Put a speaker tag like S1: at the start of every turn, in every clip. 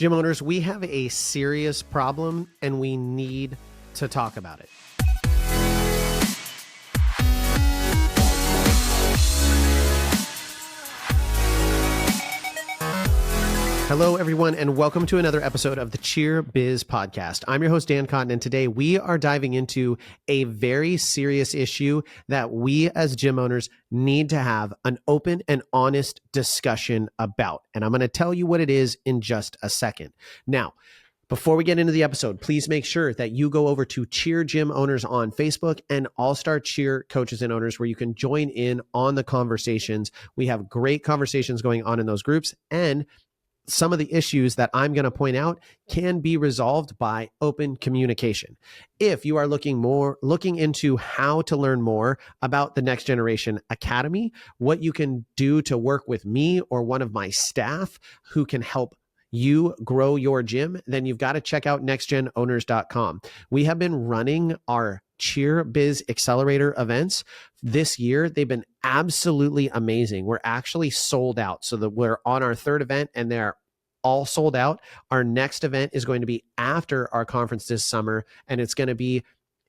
S1: Gym owners, we have a serious problem and we need to talk about it. Hello, everyone, and welcome to another episode of the Cheer Biz Podcast. I'm your host, Dan Cotton, and today we are diving into a very serious issue that we as gym owners need to have an open and honest discussion about. And I'm going to tell you what it is in just a second. Now, before we get into the episode, please make sure that you go over to Cheer Gym Owners on Facebook and All-Star Cheer Coaches and Owners, where you can join in on the conversations. We have great conversations going on in those groups, and some of the issues that I'm going to point out can be resolved by open communication. If you are looking into how to learn more about the Next Generation Academy, what you can do to work with me or one of my staff who can help you grow your gym, then you've got to check out nextgenowners.com. We have been running our Cheer Biz Accelerator events this year. They've been absolutely amazing. We're actually sold out. So that we're on our third event and they're all sold out. Our next event is going to be after our conference this summer, and it's going to be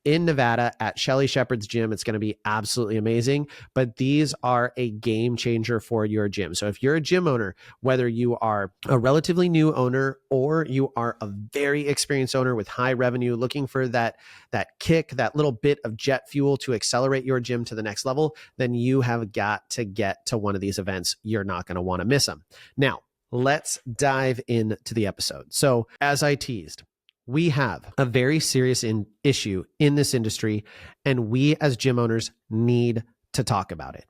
S1: in Nevada at Shelly Shepherd's gym. It's going to be absolutely amazing, but these are a game changer for your gym. So if you're a gym owner, whether you are a relatively new owner or you are a very experienced owner with high revenue, looking for that kick, that little bit of jet fuel to accelerate your gym to the next level, then you have got to get to one of these events. You're not going to want to miss them. Now, let's dive into the episode. So as I teased, we have a very serious issue in this industry, and we as gym owners need to talk about it.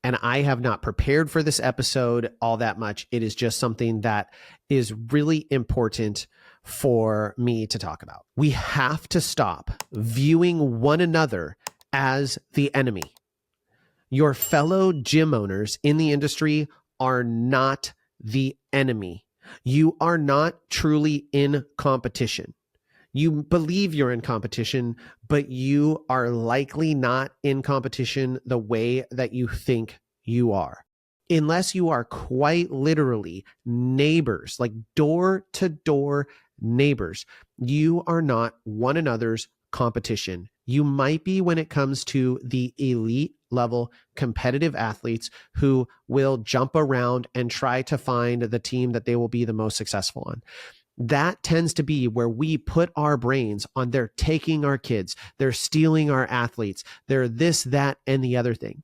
S1: And I have not prepared for this episode all that much. It is just something that is really important for me to talk about. We have to stop viewing one another as the enemy. Your fellow gym owners in the industry are not the enemy. You are not truly in competition. You believe you're in competition, but you are likely not in competition the way that you think you are. Unless you are quite literally neighbors, like door-to-door neighbors, you are not one another's competition. You might be when it comes to the elite level competitive athletes who will jump around and try to find the team that they will be the most successful on. That tends to be where we put our brains on they're taking our kids, they're stealing our athletes, they're this, that, and the other thing.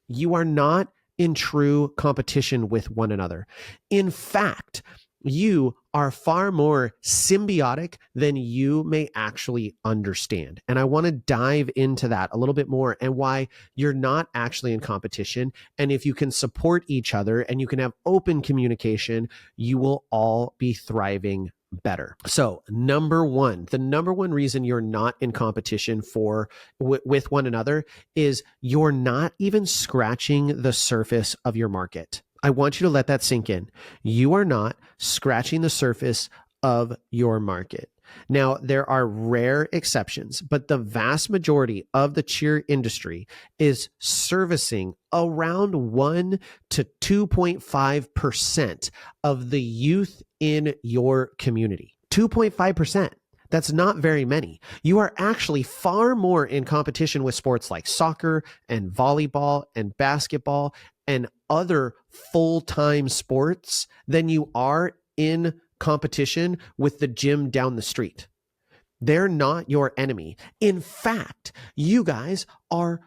S1: You are not in true competition with one another. In fact, you are far more symbiotic than you may actually understand. And I want to dive into that a little bit more and why you're not actually in competition. And if you can support each other and you can have open communication, you will all be thriving better. So the number one reason you're not in competition with one another is you're not even scratching the surface of your market. I want you to let that sink in. You are not scratching the surface of your market. Now, there are rare exceptions, but the vast majority of the cheer industry is servicing around 1 to 2.5% of the youth in your community. 2.5%. That's not very many. You are actually far more in competition with sports like soccer and volleyball and basketball and other full-time sports than you are in competition with the gym down the street. They're not your enemy. In fact, you guys are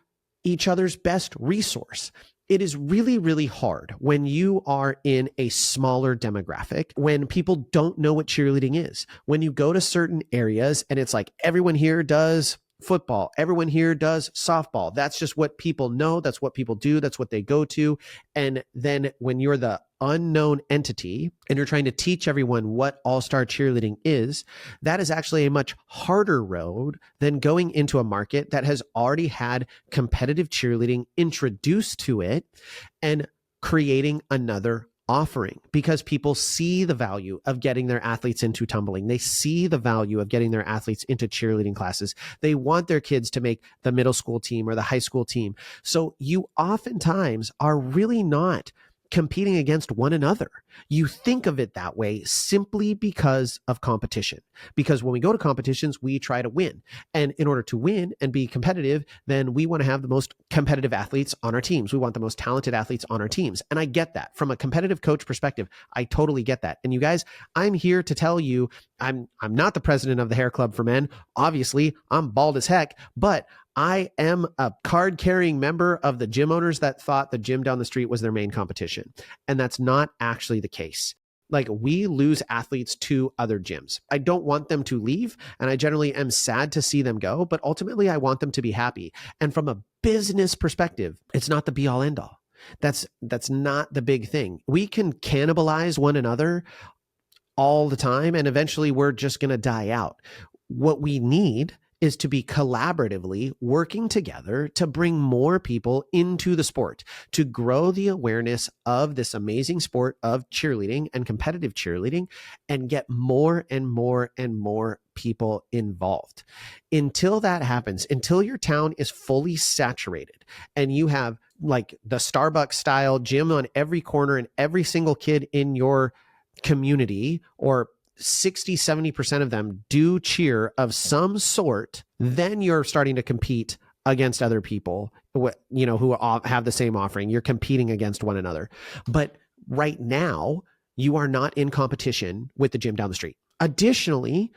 S1: each other's best resource. It is really, really hard when you are in a smaller demographic, when people don't know what cheerleading is. When you go to certain areas and it's like everyone here does football, everyone here does softball. That's just what people know. That's what people do. That's what they go to. And then when you're the unknown entity and you're trying to teach everyone what all-star cheerleading is, that is actually a much harder road than going into a market that has already had competitive cheerleading introduced to it and creating another offering, because people see the value of getting their athletes into tumbling. They see the value of getting their athletes into cheerleading classes. They want their kids to make the middle school team or the high school team. So you oftentimes are really not competing against one another. You think of it that way simply because of competition. Because when we go to competitions, we try to win. And in order to win and be competitive, then we want to have the most competitive athletes on our teams. We want the most talented athletes on our teams. And I get that. From a competitive coach perspective, I totally get that. And you guys, I'm here to tell you, I'm not the president of the Hair Club for Men. Obviously, I'm bald as heck, but I am a card-carrying member of the gym owners that thought the gym down the street was their main competition. And that's not actually the case. Like, we lose athletes to other gyms. I don't want them to leave, and I generally am sad to see them go, but ultimately I want them to be happy. And from a business perspective, it's not the be-all end-all. That's not the big thing. We can cannibalize one another all the time, and eventually we're just going to die out. What we need is to be collaboratively working together to bring more people into the sport, to grow the awareness of this amazing sport of cheerleading and competitive cheerleading, and get more and more and more people involved. Until that happens, until your town is fully saturated and you have like the Starbucks style gym on every corner and every single kid in your community, or 60, 70% of them do cheer of some sort, then you're starting to compete against other people, who have the same offering. You're competing against one another. But right now, you are not in competition with the gym down the street. Additionally,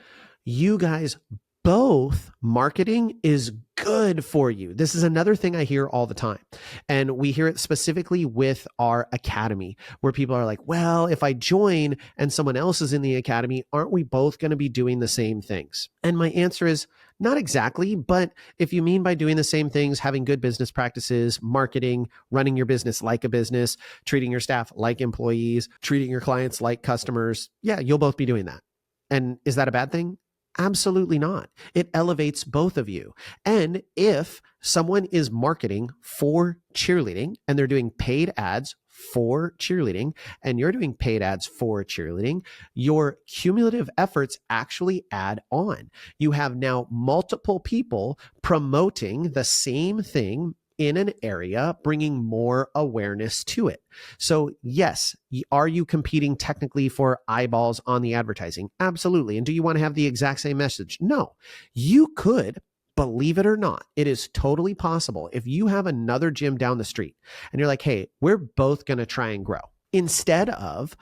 S1: you guys both, marketing is good for you. This is another thing I hear all the time. And we hear it specifically with our academy, where people are like, well, if I join and someone else is in the academy, aren't we both going to be doing the same things? And my answer is not exactly, but if you mean by doing the same things, having good business practices, marketing, running your business like a business, treating your staff like employees, treating your clients like customers, yeah, you'll both be doing that. And is that a bad thing? Absolutely not. It elevates both of you. And if someone is marketing for cheerleading and they're doing paid ads for cheerleading and you're doing paid ads for cheerleading, your cumulative efforts actually add on. You have now multiple people promoting the same thing in an area, bringing more awareness to it. So yes, are you competing technically for eyeballs on the advertising? Absolutely. And do you want to have the exact same message? No. You could, believe it or not, it is totally possible. If you have another gym down the street and you're like, hey, we're both going to try and grow. Instead of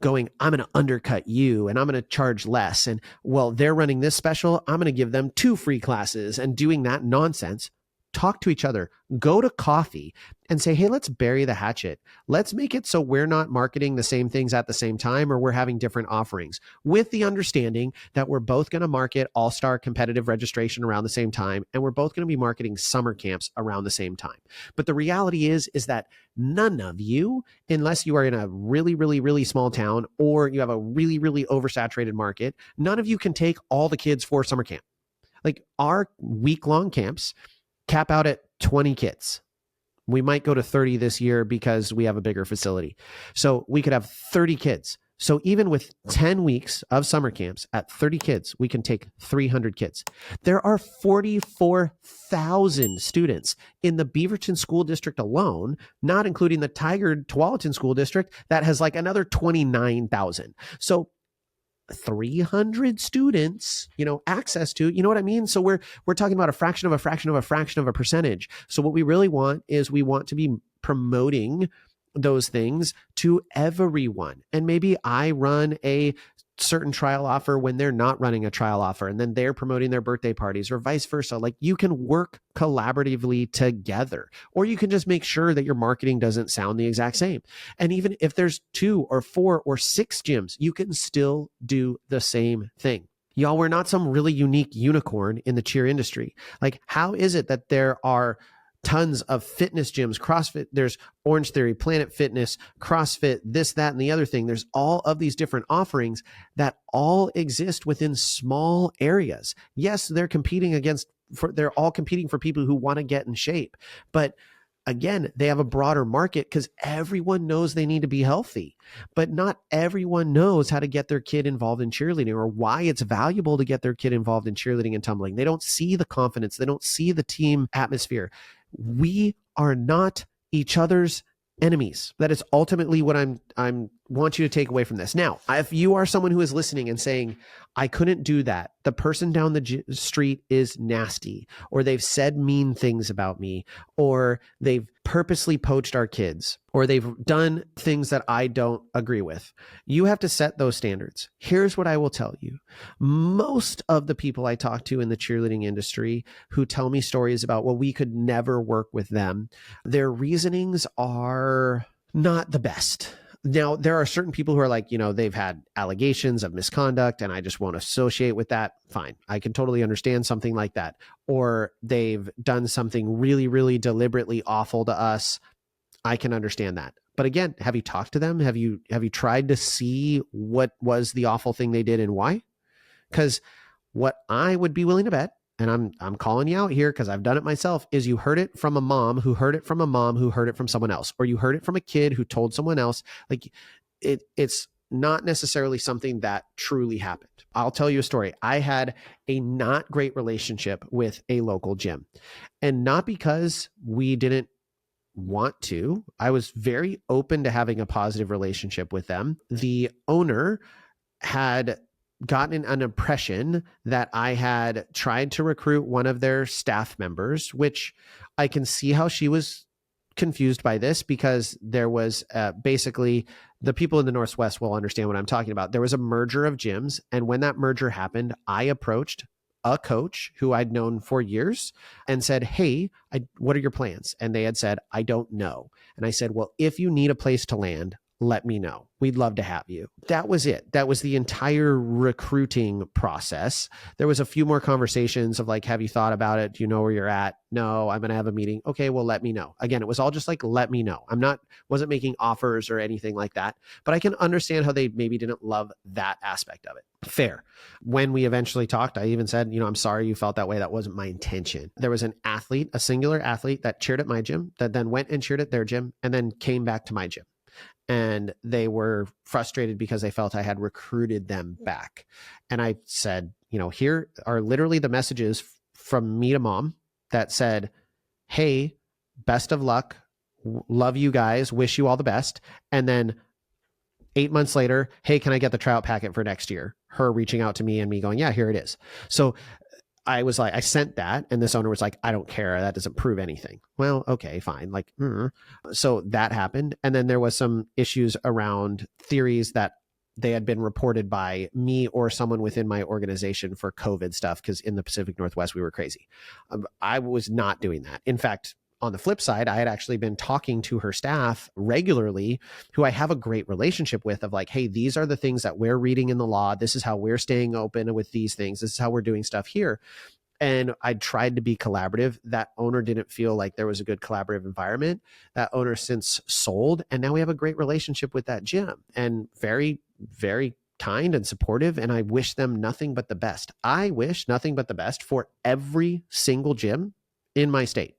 S1: going, I'm going to undercut you and I'm going to charge less. And well, they're running this special, I'm going to give them 2 free classes, and doing that nonsense. Talk to each other, go to coffee and say, hey, let's bury the hatchet. Let's make it so we're not marketing the same things at the same time, or we're having different offerings, with the understanding that we're both going to market all-star competitive registration around the same time. And we're both going to be marketing summer camps around the same time. But the reality is that none of you, unless you are in a really, really, really small town, or you have a really, really oversaturated market, none of you can take all the kids for summer camp. Like, our week-long camps cap out at 20 kids. We might go to 30 this year because we have a bigger facility. So we could have 30 kids. So even with 10 weeks of summer camps at 30 kids, we can take 300 kids. There are 44,000 students in the Beaverton School District alone, not including the Tigard Tualatin School District that has like another 29,000. So 300 students, access to, you know what I mean? So we're talking about a fraction of a fraction of a fraction of a percentage. So what we really want is we want to be promoting those things to everyone. And maybe I run a certain trial offer when they're not running a trial offer, and then they're promoting their birthday parties, or vice versa. Like, you can work collaboratively together, or you can just make sure that your marketing doesn't sound the exact same. And even if there's 2 or 4 or 6 gyms, you can still do the same thing. Y'all, we're not some really unique unicorn in the cheer industry. Like, how is it that there are tons of fitness gyms, CrossFit, there's Orange Theory, Planet Fitness, CrossFit, this, that, and the other thing. There's all of these different offerings that all exist within small areas. Yes, they're all competing for people who want to get in shape. But again, they have a broader market because everyone knows they need to be healthy, but not everyone knows how to get their kid involved in cheerleading, or why it's valuable to get their kid involved in cheerleading and tumbling. They don't see the confidence. They don't see the team atmosphere. We are not each other's enemies. That is ultimately what I'm want you to take away from this. Now, if you are someone who is listening and saying, I couldn't do that, the person down the street is nasty, or they've said mean things about me, or they've purposely poached our kids, or they've done things that I don't agree with, you have to set those standards. Here's what I will tell you. Most of the people I talk to in the cheerleading industry who tell me stories about, well, we could never work with them, their reasonings are not the best. Now, there are certain people who are like, they've had allegations of misconduct and I just won't associate with that. Fine. I can totally understand something like that. Or they've done something really, really deliberately awful to us. I can understand that. But again, have you talked to them? Have you tried to see what was the awful thing they did and why? Because what I would be willing to bet, and I'm calling you out here because I've done it myself, is you heard it from a mom who heard it from a mom who heard it from someone else, or you heard it from a kid who told someone else. Like it's not necessarily something that truly happened. I'll tell you a story. I had a not great relationship with a local gym, and not because we didn't want to. I was very open to having a positive relationship with them. The owner had gotten an impression that I had tried to recruit one of their staff members, which I can see how she was confused by this, because there was basically, the people in the Northwest will understand what I'm talking about. There was a merger of gyms. And when that merger happened, I approached a coach who I'd known for years and said, hey, what are your plans? And they had said, I don't know. And I said, well, if you need a place to land, let me know. We'd love to have you. That was it. That was the entire recruiting process. There was a few more conversations of like, have you thought about it? Do you know where you're at? No, I'm going to have a meeting. Okay, well, let me know. Again, it was all just like, let me know. Wasn't making offers or anything like that, but I can understand how they maybe didn't love that aspect of it. Fair. When we eventually talked, I even said, I'm sorry you felt that way. That wasn't my intention. There was an athlete, a singular athlete that cheered at my gym, that then went and cheered at their gym and then came back to my gym. And they were frustrated because they felt I had recruited them back. And I said, here are literally the messages from me to mom that said, hey, best of luck. Love you guys. Wish you all the best. And then 8 months later, hey, can I get the tryout packet for next year? Her reaching out to me and me going, yeah, here it is. So I was like, I sent that. And this owner was like, I don't care. That doesn't prove anything. Well, okay, fine. So that happened. And then there was some issues around theories that they had been reported by me or someone within my organization for COVID stuff. Because in the Pacific Northwest, we were crazy. I was not doing that. In fact, on the flip side, I had actually been talking to her staff regularly, who I have a great relationship with, of like, hey, these are the things that we're reading in the law. This is how we're staying open with these things. This is how we're doing stuff here. And I tried to be collaborative. That owner didn't feel like there was a good collaborative environment. That owner since sold. And now we have a great relationship with that gym, and very, very kind and supportive. And I wish them nothing but the best. I wish nothing but the best for every single gym in my state.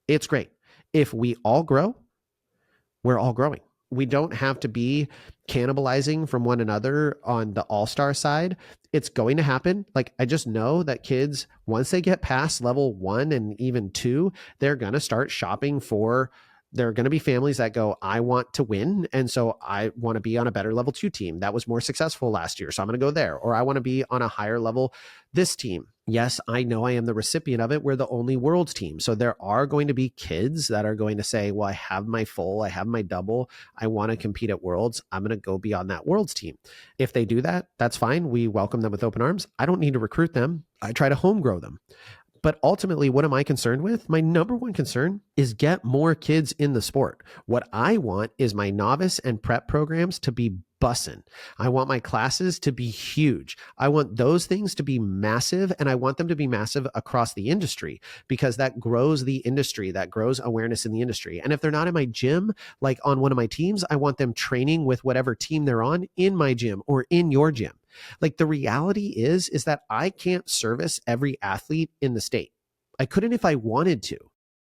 S1: It's great. If we all grow, we're all growing. We don't have to be cannibalizing from one another on the all-star side. It's going to happen. Like, I just know that kids, once they get past level 1 and even 2, they're going to start shopping there are going to be families that go, I want to win. And so I want to be on a better level 2 team that was more successful last year. So I'm going to go there. Or I want to be on a higher level this team. Yes, I know I am the recipient of it. We're the only world's team. So there are going to be kids that are going to say, well, I have my full, I have my double. I want to compete at worlds. I'm going to go be on that world's team. If they do that, that's fine. We welcome them with open arms. I don't need to recruit them. I try to home grow them. But ultimately, what am I concerned with? My number one concern is get more kids in the sport. What I want is my novice and prep programs to be bussin'. I want my classes to be huge. I want those things to be massive, and I want them to be massive across the industry, because that grows the industry, that grows awareness in the industry. And if they're not in my gym, like on one of my teams, I want them training with whatever team they're on in my gym or in your gym. Like, the reality is that I can't service every athlete in the state. I couldn't if I wanted to.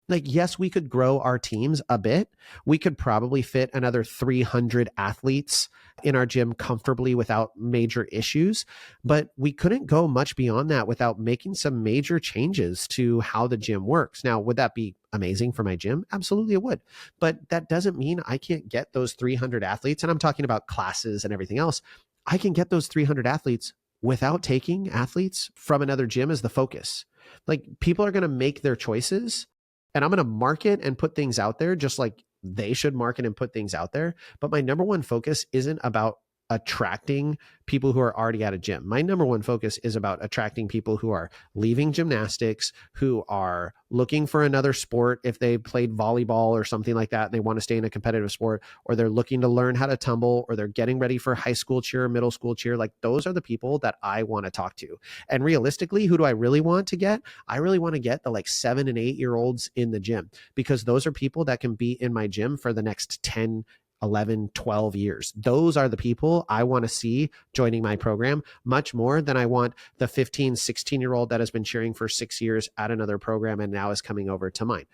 S1: Like, yes, we could grow our teams a bit. We could probably fit another 300 athletes in our gym comfortably without major issues, but we couldn't go much beyond that without making some major changes to how the gym works. Now, would that be amazing for my gym? Absolutely, it would. But that doesn't mean I can't get those 300 athletes. And I'm talking about classes and everything else. I can get those 300 athletes without taking athletes from another gym as the focus. Like, people are going to make their choices, and I'm going to market and put things out there just like they should market and put things out there. But my number one focus isn't about attracting people who are already at a gym. My number one focus is about attracting people who are leaving gymnastics, who are looking for another sport if they played volleyball or something like that and they want to stay in a competitive sport, or they're looking to learn how to tumble, or they're getting ready for high school cheer, middle school cheer. Like, those are the people that I want to talk to. And realistically, who do I really want to get? I really want to get the like 7 and 8 year olds in the gym, because those are people that can be in my gym for the next 10, 11, 12 years. Those are the people I want to see joining my program much more than I want the 15, 16-year-old that has been cheering for 6 years at another program and now is coming over to mine.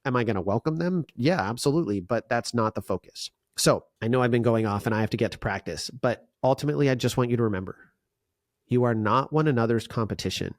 S1: Am I going to welcome them? Yeah, absolutely. But that's not the focus. So I know I've been going off and I have to get to practice, but ultimately I just want you to remember, you are not one another's competition.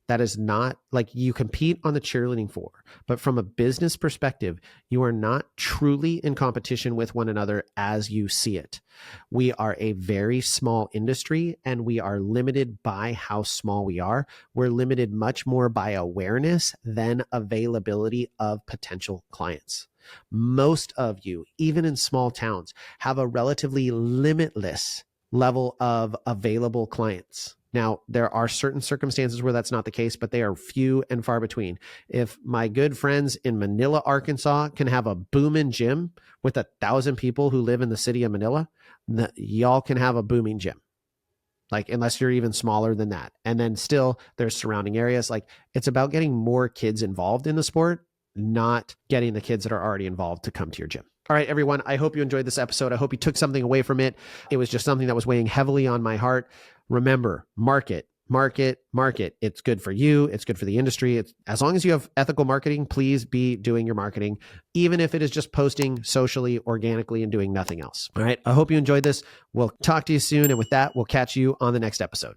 S1: That is not like you compete on the cheerleading floor, but from a business perspective, you are not truly in competition with one another as you see it. We are a very small industry and we are limited by how small we are. We're limited much more by awareness than availability of potential clients. Most of you, even in small towns, have a relatively limitless level of available clients. Now, there are certain circumstances where that's not the case, but they are few and far between. If my good friends in Manila, Arkansas can have a booming gym with 1,000 people who live in the city of Manila, y'all can have a booming gym. Like, unless you're even smaller than that. And then still there's surrounding areas. Like, it's about getting more kids involved in the sport, not getting the kids that are already involved to come to your gym. All right, everyone, I hope you enjoyed this episode. I hope you took something away from it. It was just something that was weighing heavily on my heart. Remember, market. It's good for you. It's good for the industry. As long as you have ethical marketing, please be doing your marketing, even if it is just posting socially, organically, and doing nothing else. All right, I hope you enjoyed this. We'll talk to you soon. And with that, we'll catch you on the next episode.